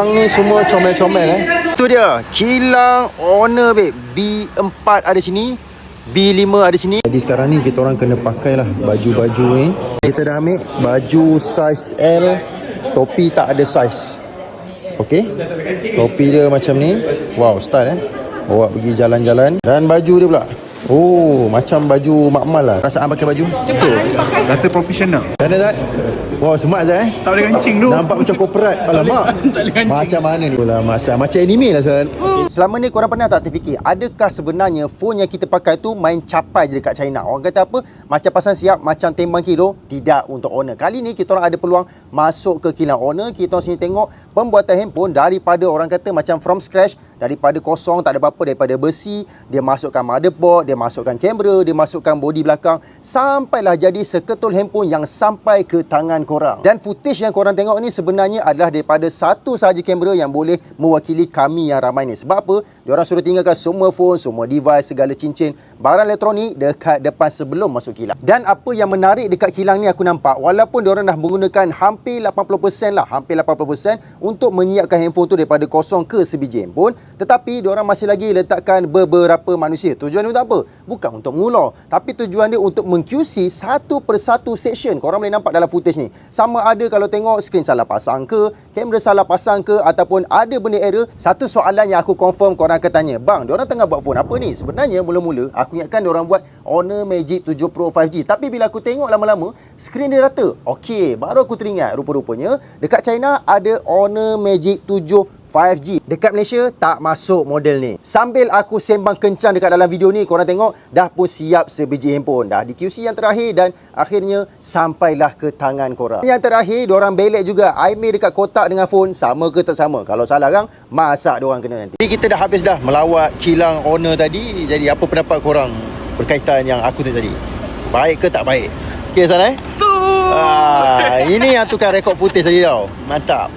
belakang ni semua comel-comel Tu dia, kilang Honor babe. B4 ada sini, B5 ada sini. Jadi sekarang ni kita orang kena pakai lah baju-baju ni. Kita dah ambil baju size L. Topi tak ada size. Okey, topi dia macam ni. Wow, style bawa pergi jalan-jalan. Dan baju dia pula, oh, macam baju makmal lah. Perasaan pakai baju cepat, rasa profesional. Kan tak? Wow, smart je Tak boleh kancing tu. Nampak macam korporat. Alamak, tak boleh kancing. macam mana ni pula masa macam anime lah kan. Selama ni korang pernah tak terfikir, adakah sebenarnya phone yang kita pakai tu main capai je dekat China? Orang kata apa? Macam pasang siap, macam timbang kilo. Tidak untuk Honor. Kali ni kita orang ada peluang masuk ke kilang Honor. Kita orang sini tengok pembuatan handphone daripada orang kata macam from scratch, daripada kosong, tak ada apa-apa, daripada besi. Dia masukkan motherboard, dia masukkan kamera, dia masukkan bodi belakang, sampailah jadi seketul handphone yang sampai ke tangan korang. Dan footage yang korang tengok ni sebenarnya adalah daripada satu sahaja kamera yang boleh mewakili kami yang ramai ni. Sebab apa? Diorang suruh tinggalkan semua phone, semua device, segala cincin, barang elektronik dekat depan sebelum masuk kilang. Dan apa yang menarik dekat kilang ni aku nampak, walaupun diorang dah menggunakan hampir 80% lah, hampir 80% untuk menyiapkan handphone tu daripada kosong ke sebiji handphone, tetapi diorang masih lagi letakkan beberapa manusia. Tujuan dia untuk apa? Bukan untuk mengular, tapi tujuan dia untuk meng-QC satu persatu section. Korang boleh nampak dalam footage ni, sama ada kalau tengok skrin salah pasang ke, kamera salah pasang ke, ataupun ada benda error. Satu soalan yang aku confirm korang akan tanya, bang, diorang tengah buat phone apa ni? Sebenarnya mula-mula aku ingatkan diorang buat Honor Magic 7 Pro 5G, tapi bila aku tengok lama-lama skrin dia rata. Okey, baru aku teringat rupa-rupanya dekat China ada Honor Magic 7 5G. Dekat Malaysia tak masuk model ni. Sambil aku sembang kencang dekat dalam video ni, korang tengok dah pun siap sebiji handphone. Dah di QC yang terakhir dan akhirnya sampailah ke tangan korang. Yang terakhir, diorang belek juga IMEI dekat kotak dengan phone. Sama ke tak sama? Kalau salah kan, masak diorang kena nanti. Jadi kita dah habis dah melawat kilang Honor tadi. Jadi apa pendapat korang berkaitan yang aku tu tadi? Baik ke tak baik? Okay, San So ini yang tukar rekod footage tadi tau. Mantap.